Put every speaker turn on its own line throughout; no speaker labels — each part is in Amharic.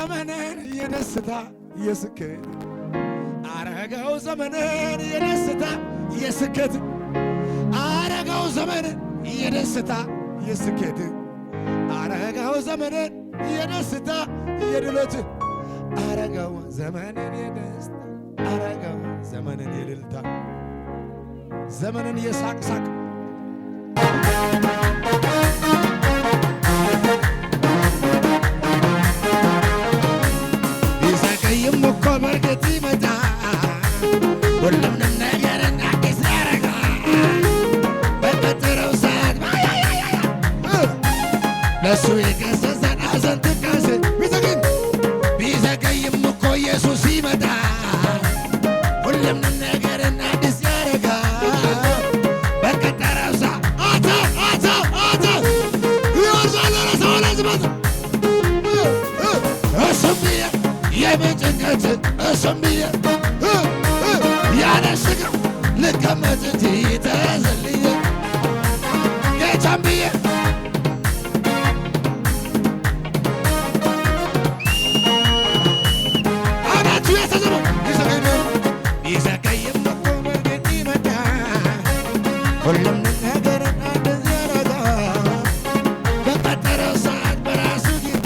ዘመንን የደስታ የስኬት አረገው ዘመንን የደስታ የስኬት አረገው ዘመንን የደስታ የስኬት አረገው ዘመንን የደስታ የድሎት አረገው ዘመንን የደስታ አረገው ዘመንን የልልታ ዘመንን የሳቅ ሳቅ ቢዘገይም እኮ በርግጥ ይመጣል ሁሉም ነገርን አዲስ ያደርጋል በቀጠረው ሰዓት ለእሱ የገሰጸን ሐዘን ትካዜ ቢዘገይም እኮ ኢየሱስ ይመጣል ሁሉም ነገርን አዲስ ያደርጋል በቀጠረው ሰዓት ይወርሳል ለሰው ለዝመት እሱም ብዬ የመጭንቀት እሱም ብዬ ያነስገው ልቀመጥ እንጂ ተዘልዬ ጌታም ብዬ አናቱ የተዘመው ቢዘገይም እኮ በርግጥ ይመጣል ሁሉም ነገርን አዲስ ያደርጋል በቀጠረው ሰዓት በራሱ ጊዜ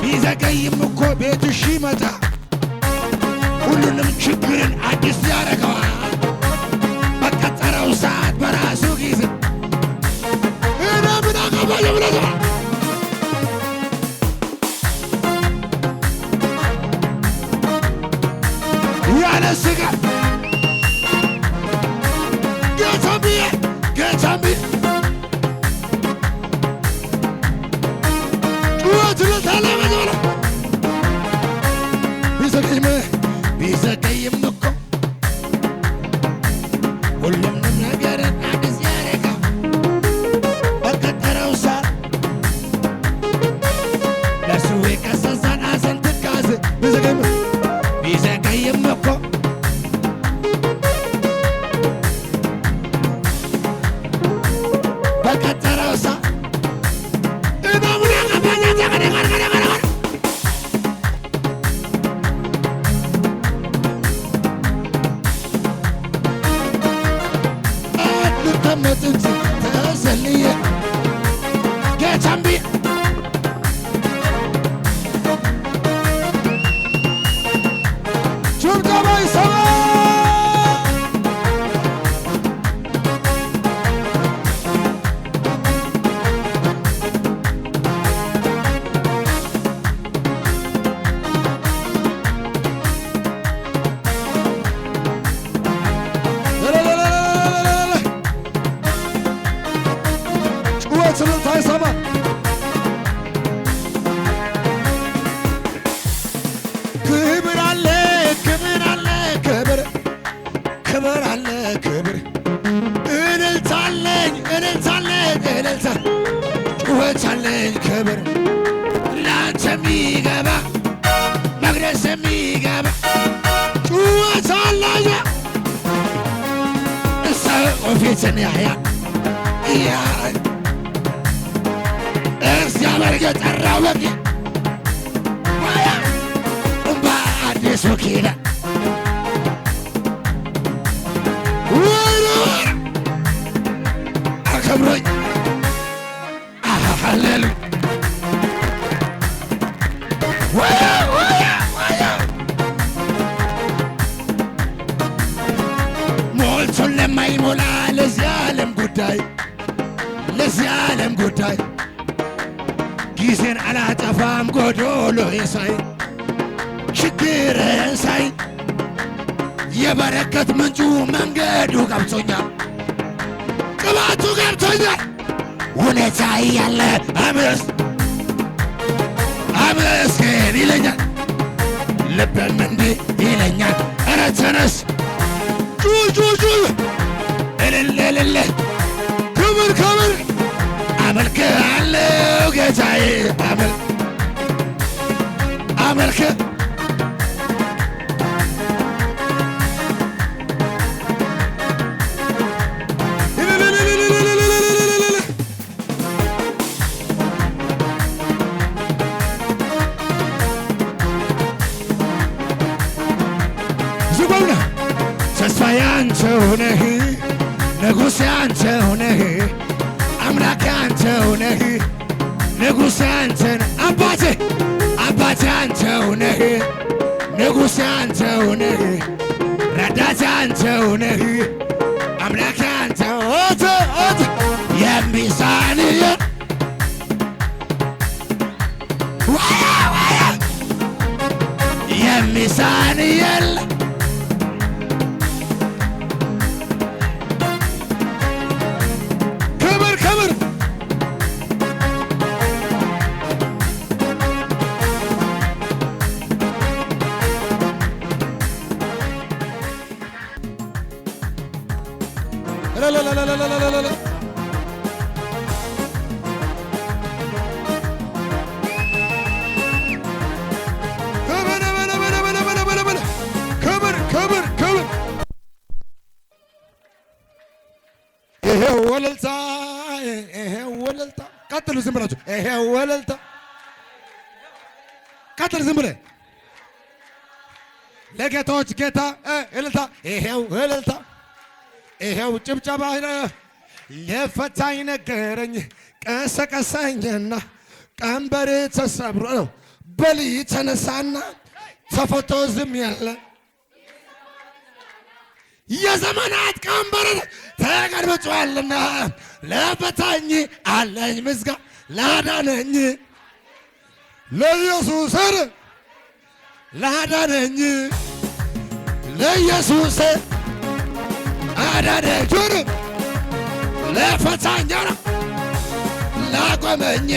ቢዘገይም እኮ ቤትሽ ይመጣ ሁሉንም ችግርን አዲስ ያደርገዋል በቀጠረው ሰዓት በራሱ ጊዜ እኔ ምን አገባኝ ብለህ ያለ ስጋት ጌታም ብዬ ጩኸት ለታለመ ቢዘገይም እኮ ሁሉም ነገርን አዲስ ያደርጋል በቀጠረው ሰዓት ለእሱ የገሰጸን ሐዘን ትካዜ ቢዘገይም እኮ በቀጠረው ሰዓት እና ምን ያገባኝ ልቀመጥ እንጂ ተዘልዬ ጌታም ብዬ ጭብጨባ ይሰማ ታይሰማ ክብር አለ ክብር አለ ክብር ክብር አለ ክብር እልልታ አለኝ እልልታ አለኝ እልልታ ጩኸት አለኝ ክብር ላንተ የሚገባ መቅደስ የሚገባ ጩኸት አለኝ ሰው ፊትን ያያል እግዚአብሔር የጠራው በቂ በአዲሱ ኪዳን አከብሮኝ ሃሌሉያ ሞልቶን ለማይሞላ ለዚህ ዓለም ጉዳይ ጊዜን አላጠፋም ጎዶሎ የሳይ ችግርን ሳይ የበረከት ምንጩ መንገዱ ገብቶኛል ቅባቱ ገብቶኛል ሁኔታ እያለ አመስግን ይለኛል ልቤም እንዲህ ይለኛል ኧረ ተነስ ጩጩ እልል ክብር አመልክሃለሁ ጌታዬ አመልክ አንተው ነህ አምላክ አንተው ነህ ንጉሥ አንተን አባቴ አባቴ አንተው ነህ ንጉሥ አንተው ነህ ረዳት አንተው ነህ አምላክ አንተው የሚሳንህ የሚሳንህ የለ ክብር ክብር ይሄው ወለልታ ይሄው ወለልታ ቀጥሉ ዝም ብላችሁ ይሄው ወለልታ ቀጥሉ ዝም ብለህ ለጌቶች ጌታ እልልታ ይሄው እልልታ ይሄው ጭብጨባ ለፈታኝ ነገረኝ ቀሰቀሰኝና ቀንበር ተሰብሮ በል ተነሳና ተፈቶ ዝም ያለ የዘመናት ቀንበር ተቀርብጿልና ለፈታኝ አለኝ ምስጋና ላዳነኝ ለኢየሱስ ላዳነኝ ለኢየሱስ አዳነኝ ለፈታኝ ላቆመኝ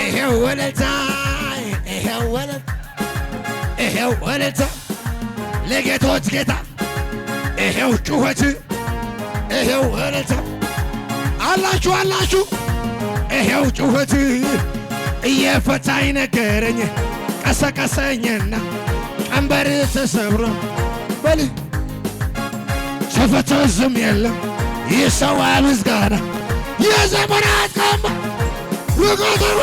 ይሄው ወለታ ይሄው ወለታ ይሄው ወለታ ለጌቶች ጌታ ይሄው ጩኸት ይሄው ወለታ አላችሁ አላችሁ ይሄው ጩኸት እየፈታኝ ነገረኝ ቀሰቀሰኝና ቀንበር ተሰብሮ በል ተፈቶ ዝም የለም ይሰዋ ምስጋና የዘመናት ቀንበር ልቆጥር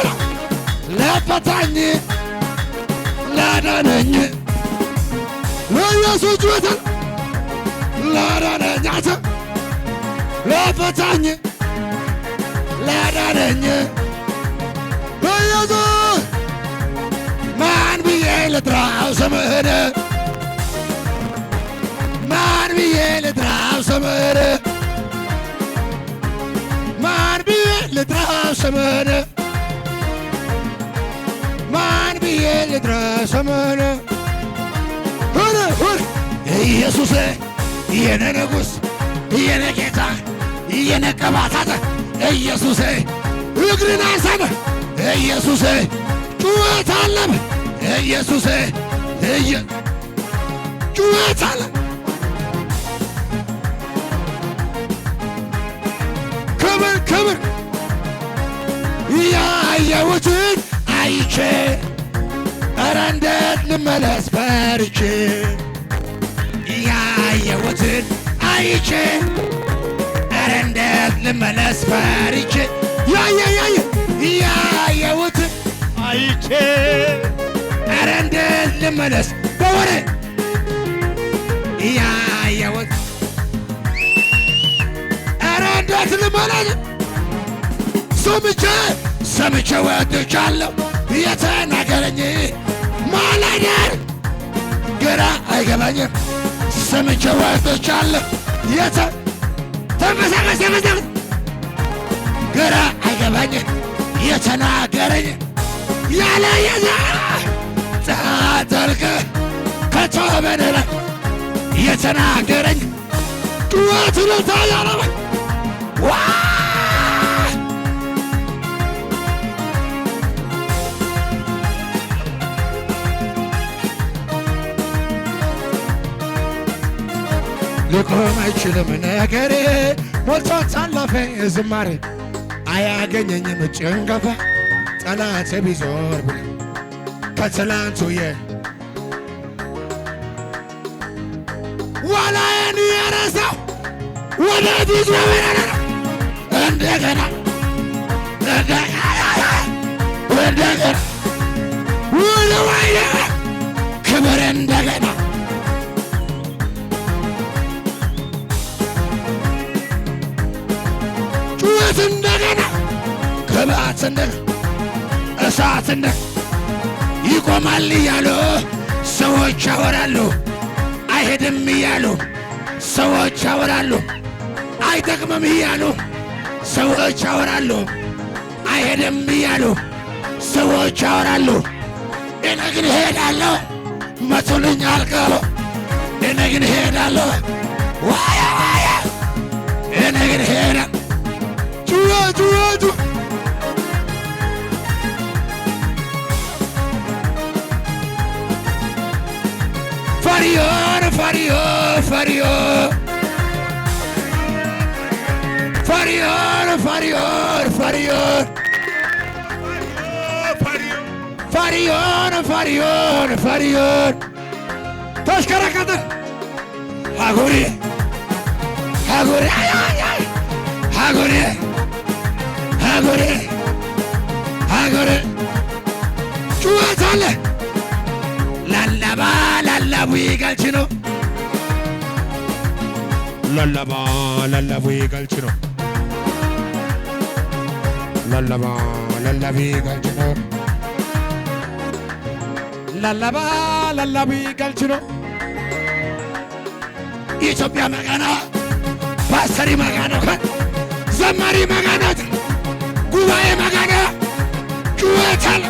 ለፈታኝ ላዳነኝ ለኢየሱስ ጩኸት ላዳነኝ ለፈታኝ ላዳነኝ በኢየሱስ ማን ብዬ ልጥራው ስምህን ማን ብዬ ልጥራው ስምህን ማን ብዬ ልጥራው ስምህን ማን ብዬ ልጥራው ስምህን ኢየሱስ የኔ ንጉሥ የኔ ጌታ የኔ ቀባታት ኢየሱስ እግርን አሳበ ኢየሱስ ጩኸት አለበ ኢየሱስ ጩኸት አለ ክብር ክብር ያየሁትን አይቼ ኧረ እንዴት ልመለስ ፈርቼ ያየሁትን አይቼ ኧረ እንዴት ልመለስ ፈርቼ ያየሁትን አይቼ ኧረ እንዴት ልመለስ በወሬ ያየሁት ኧረ እንዴት ልመለስ ሰምቼ ወጥቻለሁ የተናገረኝ ማላደር ግራ አይገባኝም ሰምቼ ወጥቻለሁ ተመሳቀስ ግራ አይገባኝም የተናገረኝ ያለ የዛ ጻድቅ ከቶበን ላይ የተናገረኝ ጩኸት ልታ ያለበኝ ሊቆም አይችልም ነገሬ ሞልቶት አለፈ ዝማሬ አያገኘኝም ጭንገፋ ጠላት ቢዞር ብሎ ከትላንቱ ዋላዬን የረሳው ወደፊት እንደገና ወደ ዋይደ ክብር እንደገና ጩኸት እንደገና ቅባት እንደገና እሳት እንደገና ይቆማል እያሉ ሰዎች ያወራሉ። አይሄድም እያሉ ሰዎች ያወራሉ። አይጠቅምም እያሉ ሰዎች ያወራሉ። አይሄድም እያሉ ሰዎች ያወራሉ። እኔ ግን እሄዳለሁ መቶልኝ አልቀው እኔ ግን እሄዳለሁ ዋያ ዋያ እኔ ግን እሄዳለሁ ጩኸቱ ፈሪዮን ፈሪዮን ፈሪዮን ፈሪዮን ፈሪዮን ፈሪዮን ፈሪዮን ፈሪዮን ፈሪዮን ተሽከረከተ ሀጎሬ ሀጎሬ ሀጎሬ ሀጎሬ ሀጎሬ ጩኸት አለ ላላባ ላላቡ ይገልች ነው ላላባ ላላቡ ይገልች ነው ላላባ ላላቡ ይገልች ነው ላላባ ላላቡ ይገልች ነው ኢትዮጵያ መጋና ፓስተሪ መጋና ዘማሪ መጋና ጉባኤ መጋና ጩኸት አለ